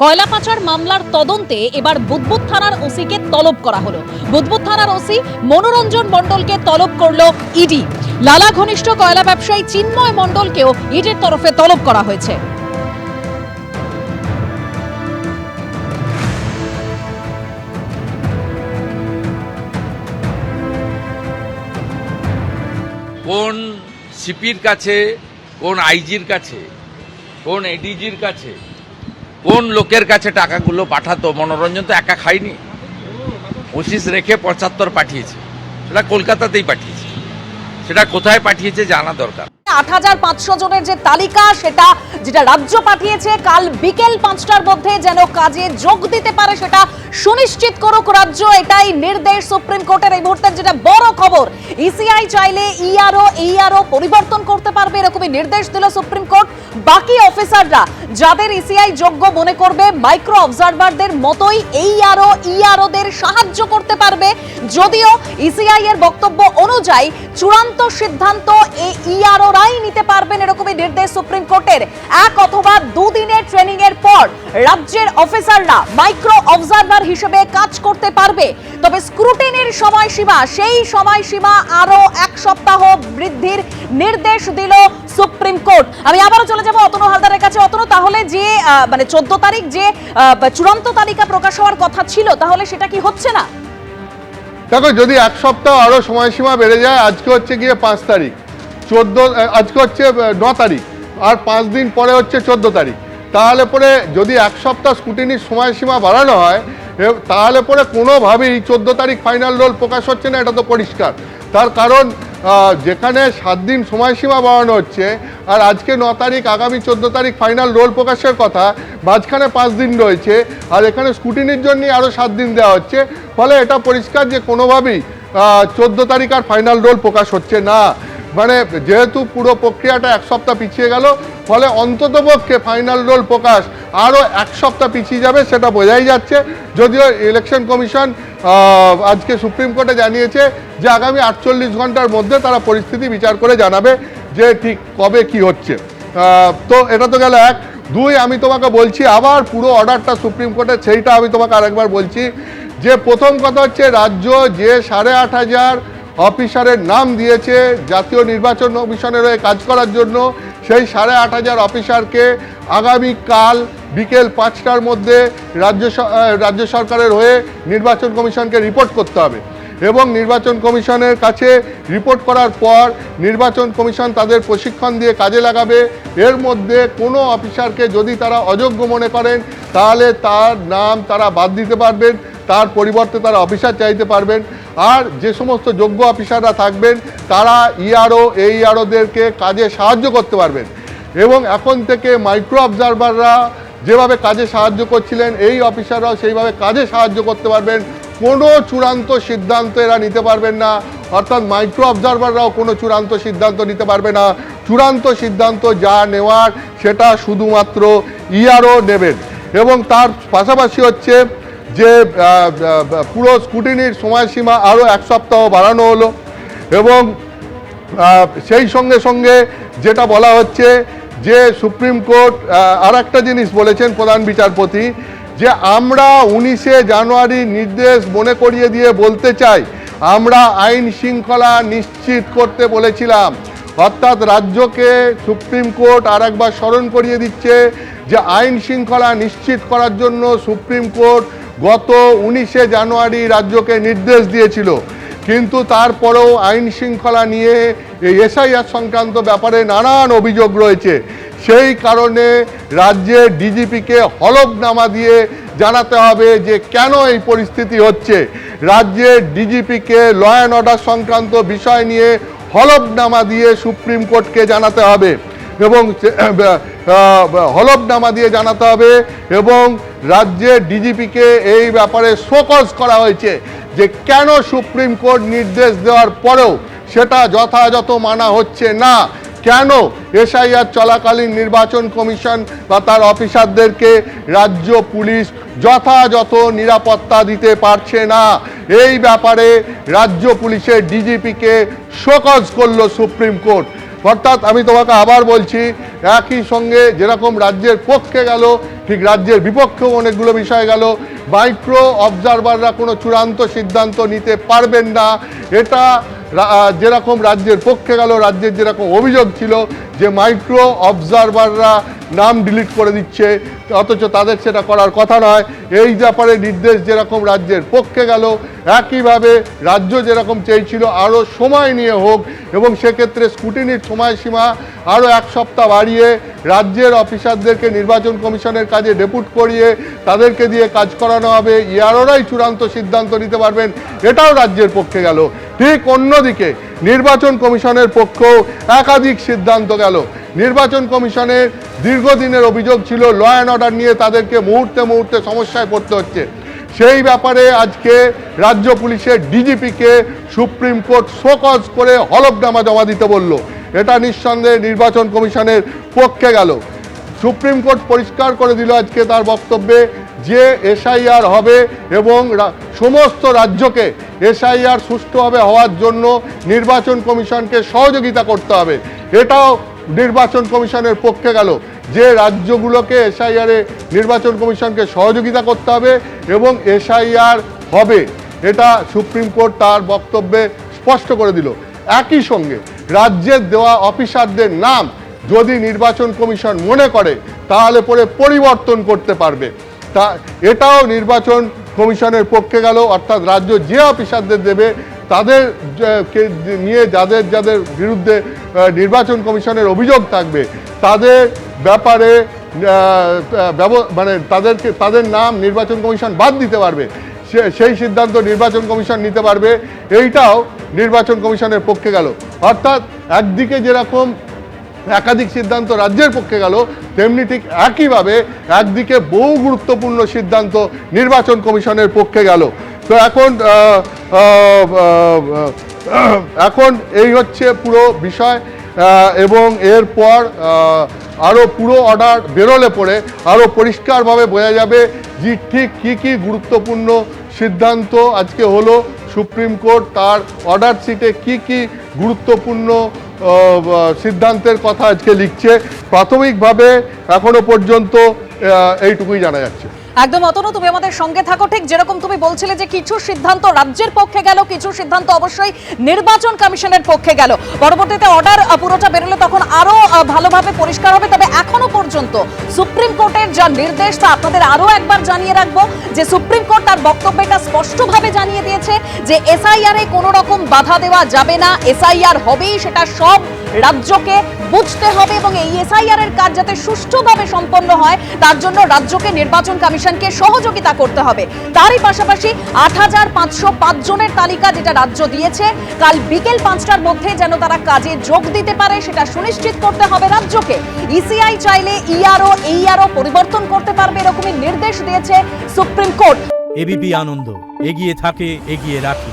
কয়লা পাচার মামলার তদন্তে এবার বুদবুদ থানার ওসিকে তলব করা হলো। বুদবুদ থানার ওসি মনোরঞ্জন মণ্ডলকে তলব করলো ইডি। লালা ঘনিষ্ঠ কয়লা ব্যবসায়ী চিন্ময় মণ্ডলকেও ইডির তরফে তলব করা হয়েছে। কোন সিপির কাছে, কোন আইজির কাছে, কোন এডিজির কাছে, কোন লোকের কাছে টাকাগুলো পাঠাতো? মনোরঞ্জন তো একা খায়নি, ওসিস রেখে 75 পাঠিয়েছে, সেটা কলকাতাতেই পাঠিয়েছে। সেটা কোথায় পাঠিয়েছে জানা দরকার। ৮৫০০ জনের যে তালিকা, সেটা যেটা রাজ্য পাঠিয়েছে, কাল বিকেল ৫টার মধ্যে যেন কাজে যোগ দিতে পারে সেটা সুনিশ্চিত করুক রাজ্য। এটাই নির্দেশ সুপ্রিম কোর্টের। এই মুহূর্তের যেটা বড় খবর, ইসিআই চাইলে ইআরও পরিবর্তন করতে পারবে, এরকমই নির্দেশ দিল সুপ্রিম কোর্ট। বাকি অফিসাররা যাদের ইসিআই যোগ্য মনে করবে, মাইক্রো অবজারভারদের মতোই ইআরওদের সাহায্য করতে পারবে। যদিও ইসিআই এর বক্তব্য অনুযায়ী চূড়ান্ত সিদ্ধান্ত ইআরওরাই নিতে পারবেন, এরকমই নির্দেশ সুপ্রিম কোর্টের। 1 অথবা 2 দিনের ট্রেনিং এর পর রাজ্যের অফিসাররা মাইক্রো অবজারভার হিসেবে কাজ করতে পারবে। তবে স্ক্রুটিনির সময়সীমা, সেই সময়সীমা আরো 1 সপ্তাহ বৃদ্ধির নির্দেশ দিল সুপ্রিম কোর্ট। আমি আবারও চলে যাব অতনু হালদারের কাছে। অতনু, তাহলে যে 14 তারিখ যে চূড়ান্ত তালিকা প্রকাশ হওয়ার কথা ছিল, তাহলে সেটা কি হচ্ছে না? দেখো, যদি 1 সপ্তাহ আরো সময়সীমা বেড়ে যায়, আজকে হচ্ছে গিয়ে 5 তারিখ, আজকে হচ্ছে 9 তারিখ, আর 5 দিন পরে হচ্ছে 14 তারিখ, তাহলে পরে যদি 1 সপ্তাহ স্ক্রুটিনির সময়সীমা বাড়ানো হয়, তাহলে পরে কোনোভাবেই 14 তারিখ ফাইনাল রোল প্রকাশ হচ্ছে না, এটা তো পরিষ্কার। তার কারণ যেখানে 7 দিন সময়সীমা বাড়ানো হচ্ছে, আর আজকে 9 তারিখ, আগামী 14 তারিখ ফাইনাল রোল প্রকাশের কথা, মাঝখানে 5 দিন রয়েছে, আর এখানে স্ক্রুটিনির জন্যই আরও 7 দিন দেওয়া হচ্ছে। ফলে এটা পরিষ্কার যে কোনোভাবেই 14 তারিখ আর ফাইনাল রোল প্রকাশ হচ্ছে না। মানে যেহেতু পুরো প্রক্রিয়াটা 1 সপ্তাহ পিছিয়ে গেল, ফলে অন্ততপক্ষে ফাইনাল রোল প্রকাশ আরও 1 সপ্তাহ পিছিয়ে যাবে, সেটা বোঝাই যাচ্ছে। যদিও ইলেকশন কমিশন আজকে সুপ্রিম কোর্টে জানিয়েছে যে আগামী 48 ঘন্টার মধ্যে তারা পরিস্থিতি বিচার করে জানাবে যে ঠিক কবে কি হচ্ছে। তো এটা তো গেল 1। 2, আমি তোমাকে বলছি আবার পুরো অর্ডারটা সুপ্রিম কোর্টের, সেইটা আমি তোমাকে আরেকবার বলছি যে প্রথম কথা হচ্ছে, রাজ্য যে 8500 অফিসারের নাম দিয়েছে জাতীয় নির্বাচন কমিশনের হয়ে কাজ করার জন্য, সেই 8500 অফিসারকে আগামীকাল বিকেল 5টার মধ্যে রাজ্য সরকারের হয়ে নির্বাচন কমিশনকে রিপোর্ট করতে হবে। এবং নির্বাচন কমিশনের কাছে রিপোর্ট করার পর নির্বাচন কমিশন তাদের প্রশিক্ষণ দিয়ে কাজে লাগাবে। এর মধ্যে কোনো অফিসারকে যদি তারা অযোগ্য মনে করেন, তাহলে তার নাম তারা বাদ দিতে পারবেন, তার পরিবর্তে তারা অফিসার চাইতে পারবেন। আর যে সমস্ত যোগ্য অফিসাররা থাকবেন, তারা ইআরওদেরকে কাজে সাহায্য করতে পারবেন। এবং এখন থেকে মাইক্রো অবজারভাররা যেভাবে কাজে সাহায্য করছিলেন, এই অফিসাররাও সেইভাবে কাজে সাহায্য করতে পারবেন। কোনো চূড়ান্ত সিদ্ধান্ত এরা নিতে পারবেন না, অর্থাৎ মাইক্রো অবজারভাররাও কোনো চূড়ান্ত সিদ্ধান্ত নিতে পারবে না। চূড়ান্ত সিদ্ধান্ত যা নেওয়ার, সেটা শুধুমাত্র ইআরও নেবেন। এবং তার পাশাপাশি হচ্ছে যে পুরো স্ক্রুটিনির সময়সীমা আরও 1 সপ্তাহ বাড়ানো হলো। এবং সেই সঙ্গে সঙ্গে যেটা বলা হচ্ছে যে সুপ্রিম কোর্ট আর একটা জিনিস বলেছেন প্রধান বিচারপতি, যে আমরা 19শে জানুয়ারি নির্দেশ মনে করিয়ে দিয়ে বলতে চাই, আমরা আইন শৃঙ্খলা নিশ্চিত করতে বলেছিলাম। অর্থাৎ রাজ্যকে সুপ্রিম কোর্ট আর একবার স্মরণ করিয়ে দিচ্ছে যে আইন শৃঙ্খলা নিশ্চিত করার জন্য সুপ্রিম কোর্ট গত 19শে জানুয়ারি রাজ্যকে নির্দেশ দিয়েছিল। কিন্তু তারপরেও আইন শৃঙ্খলা নিয়ে এই এসআইআর সংক্রান্ত ব্যাপারে নানান অভিযোগ রয়েছে। সেই কারণে রাজ্যের ডিজিপিকে হলফনামা দিয়ে জানাতে হবে যে কেন এই পরিস্থিতি হচ্ছে। রাজ্যের ডিজিপিকে ল অ্যান্ড অর্ডার সংক্রান্ত বিষয় নিয়ে হলফনামা দিয়ে সুপ্রিম কোর্টকে জানাতে হবে, এবং হলফনামা দিয়ে জানাতে হবে। এবং রাজ্যের ডিজিপিকে এই ব্যাপারে শোকজ করা হয়েছে যে কেন সুপ্রিম কোর্ট নির্দেশ দেওয়ার পরেও সেটা যথাযথ মানা হচ্ছে না, কেন এসআইআর চলাকালীন নির্বাচন কমিশন বা তার অফিসারদেরকে রাজ্য পুলিশ যথাযথ নিরাপত্তা দিতে পারছে না। এই ব্যাপারে রাজ্য পুলিশের ডিজিপিকে শোকজ করল সুপ্রিম কোর্ট। অর্থাৎ আমি তোমাকে আবার বলছি, একই সঙ্গে যেরকম রাজ্যের পক্ষে গেল ঠিক রাজ্যের বিপক্ষেও অনেকগুলো বিষয় গেল। মাইক্রো অবজারভাররা কোনো চূড়ান্ত সিদ্ধান্ত নিতে পারবেন না, এটা যেরকম রাজ্যের পক্ষে গেল। রাজ্যের যেরকম অভিযোগ ছিল যে মাইক্রো অবজারভাররা নাম ডিলিট করে দিচ্ছে, অথচ তাদের সেটা করার কথা নয়, এই ব্যাপারে নির্দেশ যেরকম রাজ্যের পক্ষে গেল, একইভাবে রাজ্য যেরকম চেয়েছিল আরও সময় নিয়ে হোক এবং সেক্ষেত্রে স্কুটিনির সময়সীমা আরও 1 সপ্তাহ বাড়িয়ে রাজ্যের অফিসারদেরকে নির্বাচন কমিশনের কাজে ডেপুট করিয়ে তাদেরকে দিয়ে কাজ করানো হবে, ইয়ারোরাই চূড়ান্ত সিদ্ধান্ত নিতে পারবেন, এটাও রাজ্যের পক্ষে গেল। ঠিক অন্যদিকে নির্বাচন কমিশনের পক্ষেও একাধিক সিদ্ধান্ত গেল। নির্বাচন কমিশনের দীর্ঘদিনের অভিযোগ ছিল ল অ্যান্ড অর্ডার নিয়ে তাদেরকে মুহূর্তে মুহূর্তে সমস্যায় পড়তে হচ্ছে। সেই ব্যাপারে আজকে রাজ্য পুলিশের ডিজিপিকে সুপ্রিম কোর্ট শোকজ করে হলফনামা জমা দিতে বলল। এটা নিঃসন্দেহে নির্বাচন কমিশনের পক্ষে গেল। সুপ্রিম কোর্ট পরিষ্কার করে দিল আজকে তার বক্তব্যে যে এসআইআর হবে এবং সমস্ত রাজ্যকে এসআইআর সুষ্ঠুভাবে হওয়ার জন্য নির্বাচন কমিশনকে সহযোগিতা করতে হবে। এটাও নির্বাচন কমিশনের পক্ষে গেল যে রাজ্যগুলোকে এসআইআরে নির্বাচন কমিশনকে সহযোগিতা করতে হবে এবং এসআইআর হবে, এটা সুপ্রিম কোর্ট তার বক্তব্যে স্পষ্ট করে দিল। একই সঙ্গে রাজ্যের দেওয়া অফিসারদের নাম যদি নির্বাচন কমিশন মনে করে তাহলে পরে পরিবর্তন করতে পারবে, তা এটাও নির্বাচন কমিশনের পক্ষে গেল। অর্থাৎ রাজ্য যে অফিসারদের দেবে তাদের নিয়ে যাদের যাদের বিরুদ্ধে নির্বাচন কমিশনের অভিযোগ থাকবে তাদের ব্যাপারে মানে তাদের নাম নির্বাচন কমিশন বাদ দিতে পারবে, সেই সিদ্ধান্ত নির্বাচন কমিশন নিতে পারবে, এইটাও নির্বাচন কমিশনের পক্ষে গেল। অর্থাৎ একদিকে যেরকম একাধিক সিদ্ধান্ত রাজ্যের পক্ষে গেল, তেমনি ঠিক একইভাবে একদিকে বহু গুরুত্বপূর্ণ সিদ্ধান্ত নির্বাচন কমিশনের পক্ষে গেল। তো এখন এই হচ্ছে পুরো বিষয় এবং এরপর আরও পুরো অর্ডার বেরোলে পরে আরও পরিষ্কারভাবে বোঝা যাবে যে ঠিক কী গুরুত্বপূর্ণ সিদ্ধান্ত আজকে হলো। সুপ্রিম কোর্ট তার অর্ডার শিটে কী গুরুত্বপূর্ণ সিদ্ধান্তের কথা আজকে লিখছে। প্রাথমিকভাবে এখনো পর্যন্ত এইটুকুই জানা যাচ্ছে। একদম অতনু, তুমি আমাদের সঙ্গে থাকো। ঠিক যেরকম তুমি বলছিলে যে কিছু সিদ্ধান্ত রাজ্যের পক্ষে গেল, কিছু সিদ্ধান্ত অবশ্যই নির্বাচন কমিশনের পক্ষে গেল, পরবর্তীতে অর্ডার পুরোটা বেরোলে তখন আরো ভালোভাবে পরিষ্কার হবে। তবে এখনো পর্যন্ত সুপ্রিম কোর্টের যা নির্দেশ তা আপনাদের আরো একবার জানিয়ে রাখবো যে সুপ্রিম কোর্ট তার বক্তব্যটা স্পষ্টভাবে জানিয়ে দিয়েছে যে এসআইআর এ কোনো রকম বাধা দেওয়া যাবে না, এসআইআর হবেই, সেটা সব রাজ্যকে বুঝতে হবে এবং এই এসআইআর এর কাজ যাতে সুষ্ঠুভাবে সম্পন্ন হয় তার জন্য রাজ্যকে নির্বাচন কমিশনকে সহযোগিতা করতে হবে। তারই পাশাপাশি ৮৫০৫ জনের তালিকা যেটা রাজ্য দিয়েছে, কাল বিকেল ৫টার মধ্যে যেন তারা কাজে যোগ দিতে পারে সেটা সুনিশ্চিত করতে হবে রাজ্যকে। ইসিআই চাইলে এইআরও পরিবর্তন করতে পারবে, এরকমই নির্দেশ দিয়েছে সুপ্রিম কোর্ট। এবিপি আনন্দ, এগিয়ে থাকে, এগিয়ে রাখে।